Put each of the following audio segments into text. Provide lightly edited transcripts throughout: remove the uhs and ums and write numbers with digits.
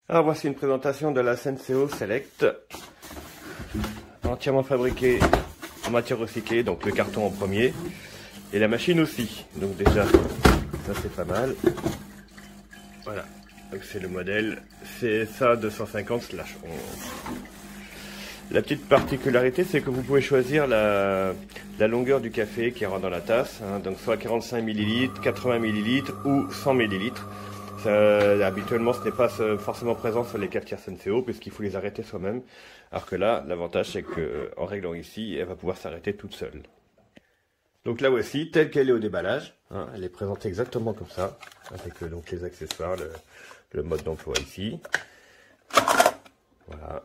Alors voici une présentation de la Senseo Select, entièrement fabriquée en matière recyclée, donc le carton en premier, et la machine aussi. Donc déjà, ça c'est pas mal. Voilà, donc c'est le modèle CSA 250/11. La petite particularité, c'est que vous pouvez choisir la longueur du café qui rentre dans la tasse, hein, donc soit 45 ml, 80 ml ou 100 ml. Habituellement, ce n'est pas forcément présent sur les cafetières Senseo, puisqu'il faut les arrêter soi-même. Alors que là, l'avantage, c'est qu'en réglant ici, elle va pouvoir s'arrêter toute seule. Donc là voici, telle qu'elle est au déballage, hein, elle est présentée exactement comme ça, avec donc les accessoires, le mode d'emploi ici. Voilà.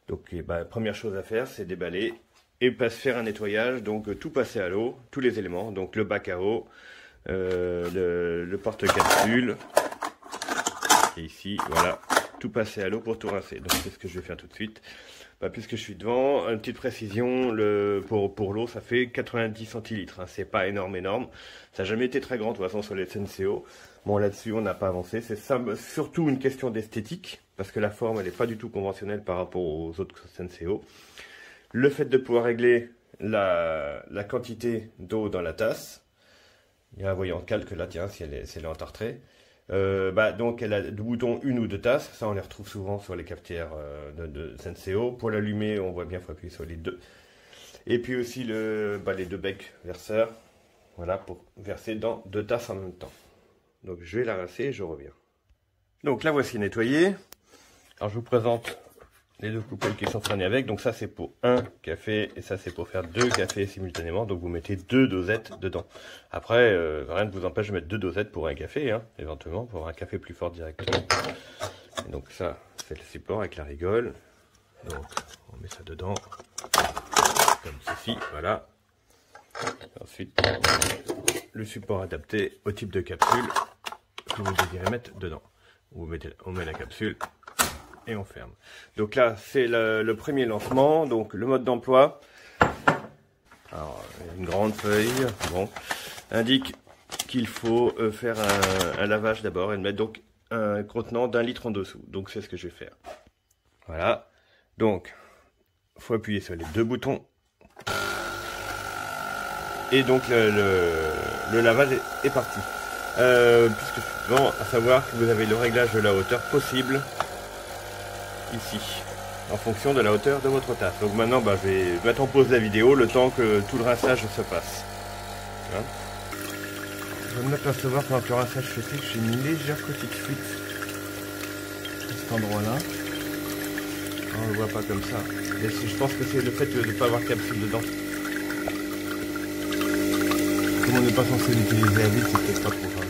Donc première chose à faire, c'est déballer et faire un nettoyage, donc tout passer à l'eau, tous les éléments, donc le bac à eau, le porte-capsule, et ici, voilà, tout passer à l'eau pour tout rincer. Donc c'est ce que je vais faire tout de suite. Puisque je suis devant, une petite précision, pour l'eau, ça fait 90 centilitres, hein, c'est pas énorme, ça n'a jamais été très grand de toute façon sur les Senseo. Bon, là-dessus, on n'a pas avancé, c'est surtout une question d'esthétique, parce que la forme, elle n'est pas du tout conventionnelle par rapport aux autres Senseo. Le fait de pouvoir régler la quantité d'eau dans la tasse, il y a un voyant calque là, tiens, si elle est en tartrée. Donc elle a deux boutons, une ou deux tasses, ça on les retrouve souvent sur les cafetières de Senseo. Pour l'allumer, on voit bien, il faut appuyer sur les deux. Et puis aussi les deux becs verseurs, voilà, pour verser dans deux tasses en même temps. Donc je vais la rincer et je reviens. Donc la voici nettoyée. Alors je vous présente les deux coupelles qui sont fournies avec. Donc ça c'est pour un café et ça c'est pour faire deux cafés simultanément. Donc vous mettez deux dosettes dedans. Après, rien ne vous empêche de mettre deux dosettes pour un café, hein, éventuellement, pour un café plus fort directement. Et donc ça, c'est le support avec la rigole. Donc on met ça dedans, comme ceci, voilà. Et ensuite, le support adapté au type de capsule que vous désirez mettre dedans. On met la capsule et on ferme. Donc là, c'est le premier lancement, donc le mode d'emploi. Alors, une grande feuille, bon, indique qu'il faut faire un lavage d'abord et mettre donc un contenant d'1 litre en dessous. Donc c'est ce que je vais faire. Voilà. Donc, il faut appuyer sur les deux boutons. Et donc le lavage est parti. Puisque suivant, à savoir que vous avez le réglage de la hauteur possible ici, en fonction de la hauteur de votre tasse. Donc maintenant, je vais mettre en pause la vidéo le temps que tout le rinçage se passe. Hein, je vais m'apercevoir pendant que le rinçage se fait que j'ai une légère petite fuite à cet endroit-là. On ne le voit pas comme ça. Mais je pense que c'est le fait de ne pas avoir de capsule dedans. Comme on n'est pas censé l'utiliser à vide, c'est peut-être pas trop grave.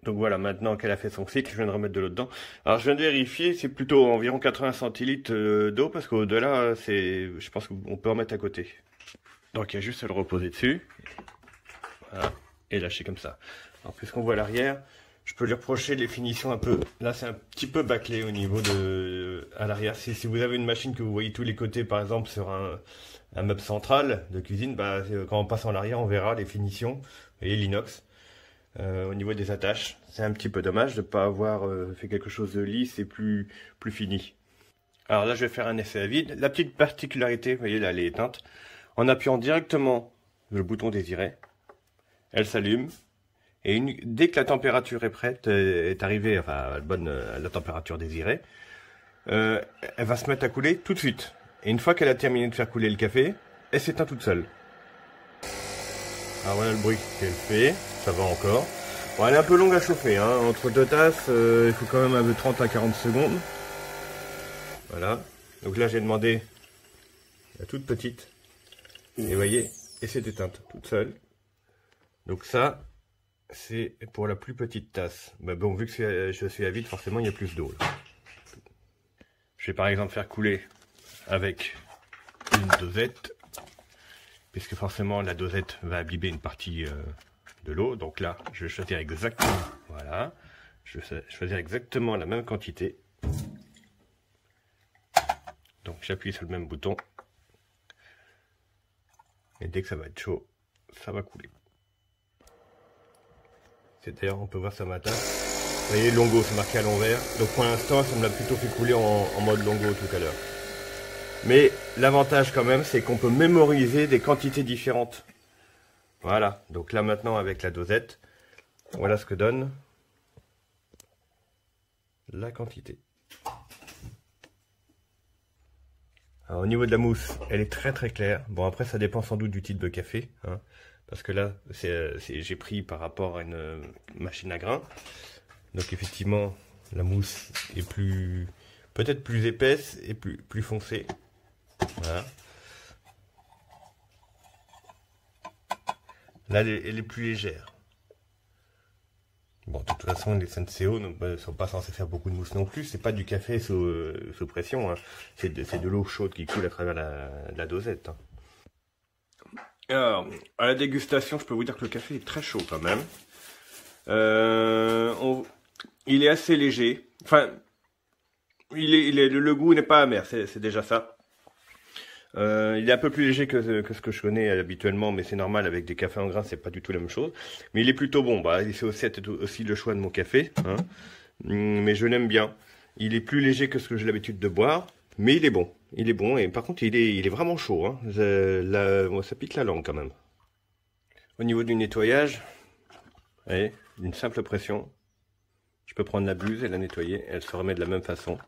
Donc voilà, maintenant qu'elle a fait son cycle, je viens de remettre de l'eau dedans. Alors je viens de vérifier, c'est plutôt environ 80 centilitres d'eau, parce qu'au-delà, je pense qu'on peut en mettre à côté. Donc il y a juste à le reposer dessus. Voilà, et lâcher comme ça. Alors puisqu'on voit l'arrière, je peux lui reprocher les finitions un peu. Là c'est un petit peu bâclé au niveau à l'arrière. Si vous avez une machine que vous voyez tous les côtés, par exemple sur un meuble central de cuisine, quand on passe en arrière, on verra les finitions. Vous voyez l'inox. Au niveau des attaches, c'est un petit peu dommage de ne pas avoir fait quelque chose de lisse et plus fini. Alors là, je vais faire un essai à vide. La petite particularité, vous voyez là, elle est éteinte. En appuyant directement le bouton désiré, elle s'allume. Et dès que la température est prête, est arrivée, enfin à la température désirée, elle va se mettre à couler tout de suite. Et une fois qu'elle a terminé de faire couler le café, elle s'éteint toute seule. Alors voilà le bruit qu'elle fait, ça va encore. Bon, elle est un peu longue à chauffer, hein. Entre deux tasses, il faut quand même 30 à 40 secondes. Voilà, donc là j'ai demandé la toute petite, et vous voyez, et c'est éteinte toute seule. Donc ça, c'est pour la plus petite tasse. Bon, vu que je suis à vide, forcément il y a plus d'eau. Je vais par exemple faire couler avec une dosette, puisque forcément la dosette va abîmer une partie de l'eau. Donc là, je vais choisir exactement, voilà, je vais choisir exactement la même quantité. Donc j'appuie sur le même bouton, et dès que ça va être chaud, ça va couler. C'est d'ailleurs, on peut voir sur ma tasse, voyez, longo, c'est marqué à l'envers. Donc pour l'instant, ça me l'a plutôt fait couler en mode longo tout à l'heure. Mais l'avantage quand même, c'est qu'on peut mémoriser des quantités différentes. Voilà, donc là maintenant avec la dosette, voilà ce que donne la quantité. Alors, au niveau de la mousse, elle est très très claire. Bon, après ça dépend sans doute du type de café, hein, parce que là j'ai pris par rapport à une machine à grains. Donc effectivement la mousse est peut-être plus épaisse et plus foncée. Voilà. Là elle est plus légère. Bon, de toute façon, les Senseo ne sont pas censés faire beaucoup de mousse non plus. C'est pas du café sous pression, hein. C'est de l'eau chaude qui coule à travers la dosette, hein. Alors, à la dégustation, je peux vous dire que le café est très chaud quand même. Il est assez léger. Enfin, le goût n'est pas amer, c'est déjà ça. Il est un peu plus léger que ce que je connais habituellement, mais c'est normal, avec des cafés en grains, c'est pas du tout la même chose. Mais il est plutôt bon, bah, c'est aussi le choix de mon café, hein. Mais je l'aime bien. Il est plus léger que ce que j'ai l'habitude de boire, mais il est bon. Il est bon, et par contre, il est vraiment chaud, hein. Ça pique la langue quand même. Au niveau du nettoyage, voyez, une simple pression. Je peux prendre la buse et la nettoyer, elle se remet de la même façon,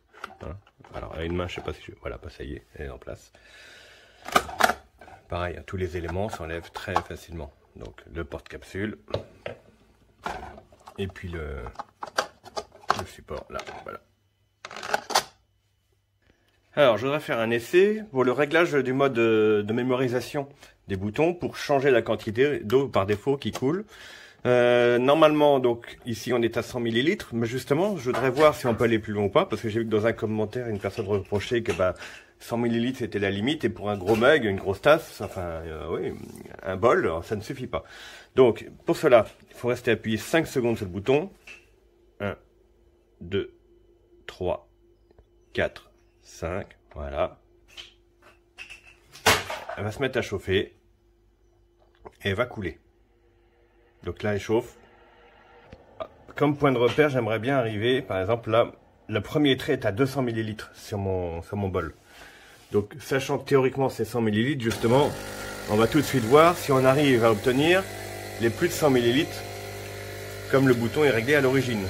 hein. Alors, à une main, je sais pas si voilà, bah, ça y est, elle est en place. Pareil, tous les éléments s'enlèvent très facilement. Donc le porte-capsule et puis le support là, voilà. Alors je voudrais faire un essai pour le réglage du mode de mémorisation des boutons pour changer la quantité d'eau par défaut qui coule. Normalement, donc ici on est à 100 ml, mais justement je voudrais voir si on peut aller plus loin ou pas, parce que j'ai vu que dans un commentaire une personne reprochait que 100 ml c'était la limite, et pour un gros mug, une grosse tasse, enfin oui, un bol, ça ne suffit pas. Donc pour cela, il faut rester appuyé 5 secondes sur le bouton. 1, 2, 3, 4, 5, voilà. Elle va se mettre à chauffer et elle va couler. Donc là, elle chauffe. Comme point de repère, j'aimerais bien arriver, par exemple, là, le premier trait est à 200 ml sur mon bol. Donc, sachant que théoriquement, c'est 100 ml, justement, on va tout de suite voir si on arrive à obtenir les plus de 100 ml, comme le bouton est réglé à l'origine.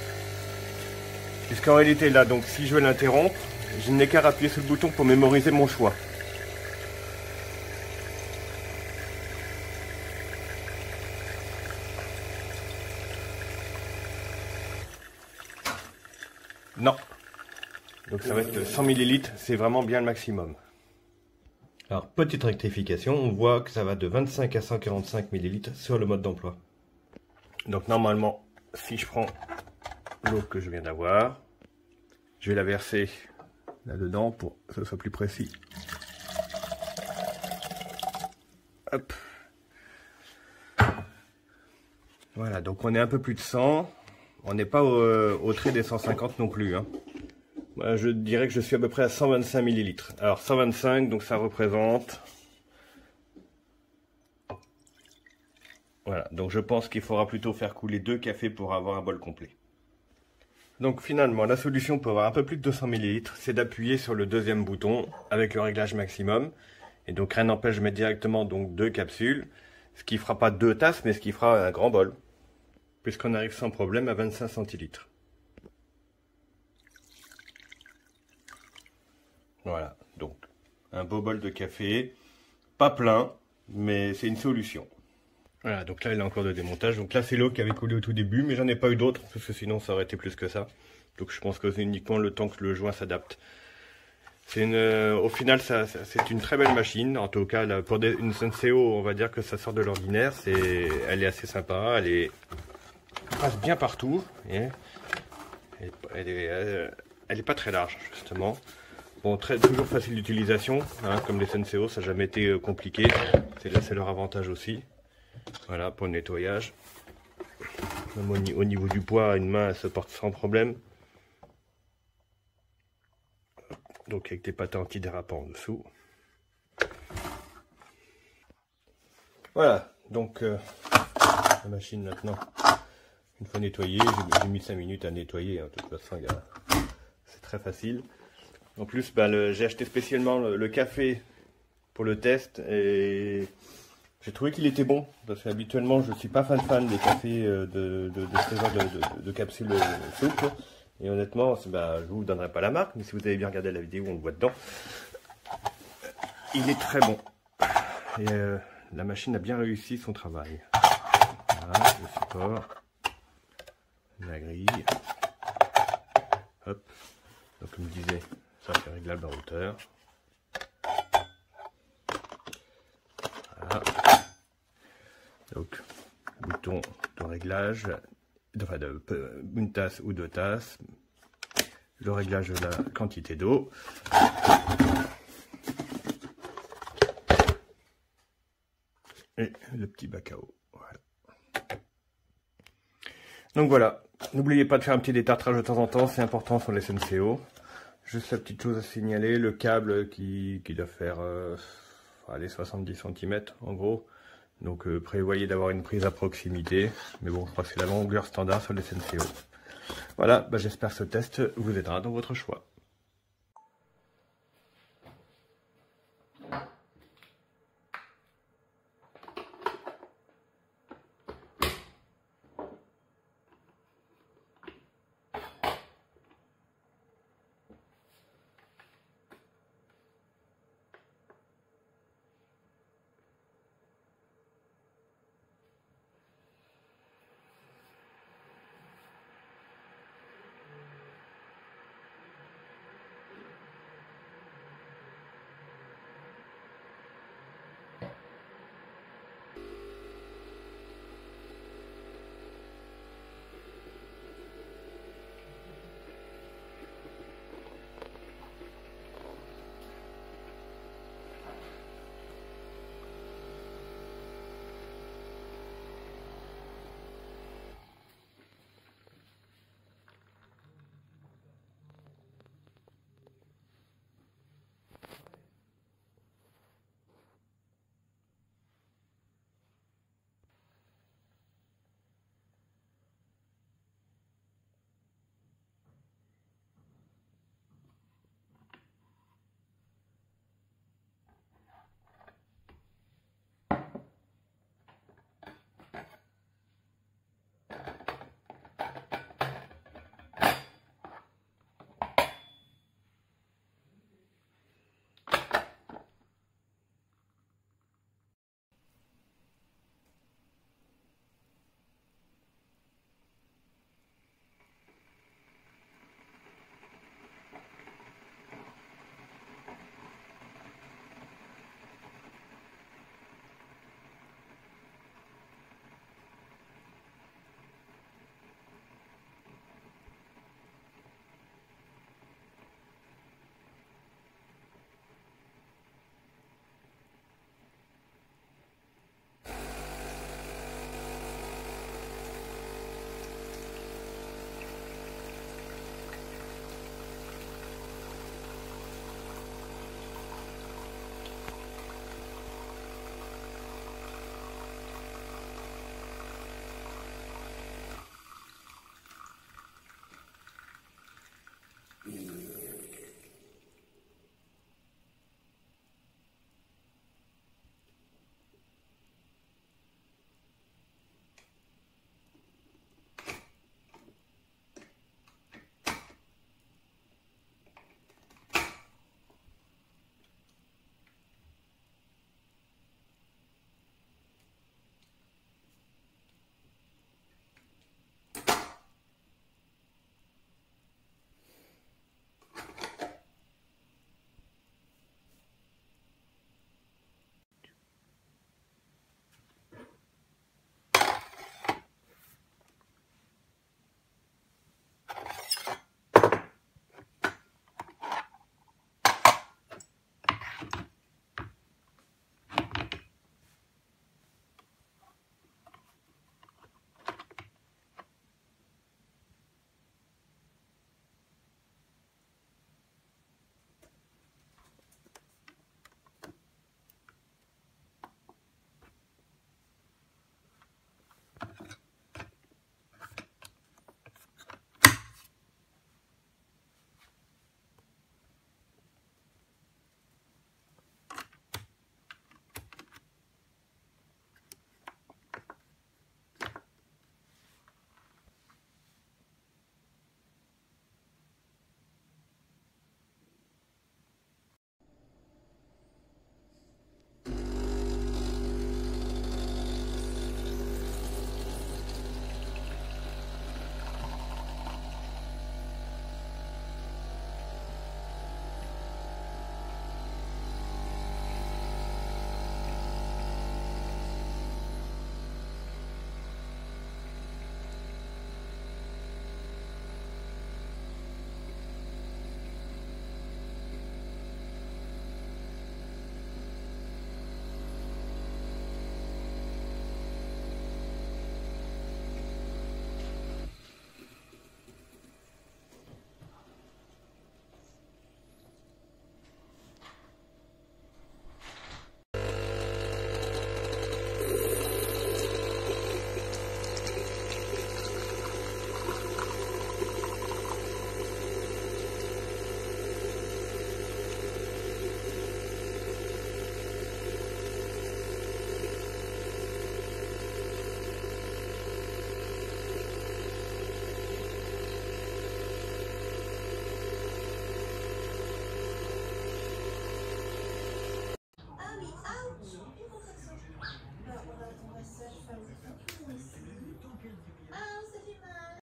Puisqu'en réalité, là, donc, si je veux l'interrompre, je n'ai qu'à appuyer sur le bouton pour mémoriser mon choix. Non. Donc ça va être 100 ml, c'est vraiment bien le maximum. Alors, petite rectification, on voit que ça va de 25 à 145 ml sur le mode d'emploi. Donc normalement, si je prends l'eau que je viens d'avoir, je vais la verser là-dedans pour que ce soit plus précis. Hop. Voilà, donc on est un peu plus de 100. On n'est pas au trait des 150 non plus, hein. Je dirais que je suis à peu près à 125 ml. Alors 125, donc ça représente... Voilà, donc je pense qu'il faudra plutôt faire couler 2 cafés pour avoir un bol complet. Donc finalement, la solution pour avoir un peu plus de 200 ml, c'est d'appuyer sur le deuxième bouton avec le réglage maximum. Et donc rien n'empêche de mettre directement donc 2 capsules, ce qui fera pas 2 tasses, mais ce qui fera un grand bol. Puisqu'on arrive sans problème à 25 centilitres. Voilà, donc un beau bol de café, pas plein, mais c'est une solution. Voilà, donc là il est encore de démontage. Donc là c'est l'eau qui avait coulé au tout début, mais j'en ai pas eu d'autres, parce que sinon ça aurait été plus que ça. Donc je pense que c'est uniquement le temps que le joint s'adapte. Au final c'est une très belle machine, en tout cas là, pour une Senseo on va dire que ça sort de l'ordinaire. Elle est assez sympa, elle passe bien partout. Et elle est pas très large justement. Bon, toujours facile d'utilisation, hein, comme les Senseo, ça n'a jamais été compliqué. C'est leur avantage aussi. Voilà, pour le nettoyage. Même au niveau du poids, une main elle se porte sans problème. Donc avec des patins antidérapants en dessous. Voilà, donc la machine maintenant, une fois nettoyé, j'ai mis 5 minutes à nettoyer, hein, de toute façon c'est très facile. En plus, j'ai acheté spécialement le café pour le test et j'ai trouvé qu'il était bon, parce qu'habituellement je ne suis pas fan des cafés de capsules souple. Et honnêtement, je vous donnerai pas la marque, mais si vous avez bien regardé la vidéo, on le voit dedans. Il est très bon. Et la machine a bien réussi son travail. Voilà, le support, la grille. Hop. Donc comme je disais, ça c'est réglable en hauteur. Voilà. Donc, bouton de réglage, enfin une tasse ou 2 tasses. Le réglage de la quantité d'eau. Et le petit bac à eau. Voilà. Donc voilà, n'oubliez pas de faire un petit détartrage de temps en temps, c'est important sur les SNCO. Juste la petite chose à signaler, le câble qui doit faire allez, 70 cm en gros. Donc prévoyez d'avoir une prise à proximité. Mais bon, je crois que c'est la longueur standard sur les SNCO. Voilà, j'espère que ce test vous aidera dans votre choix.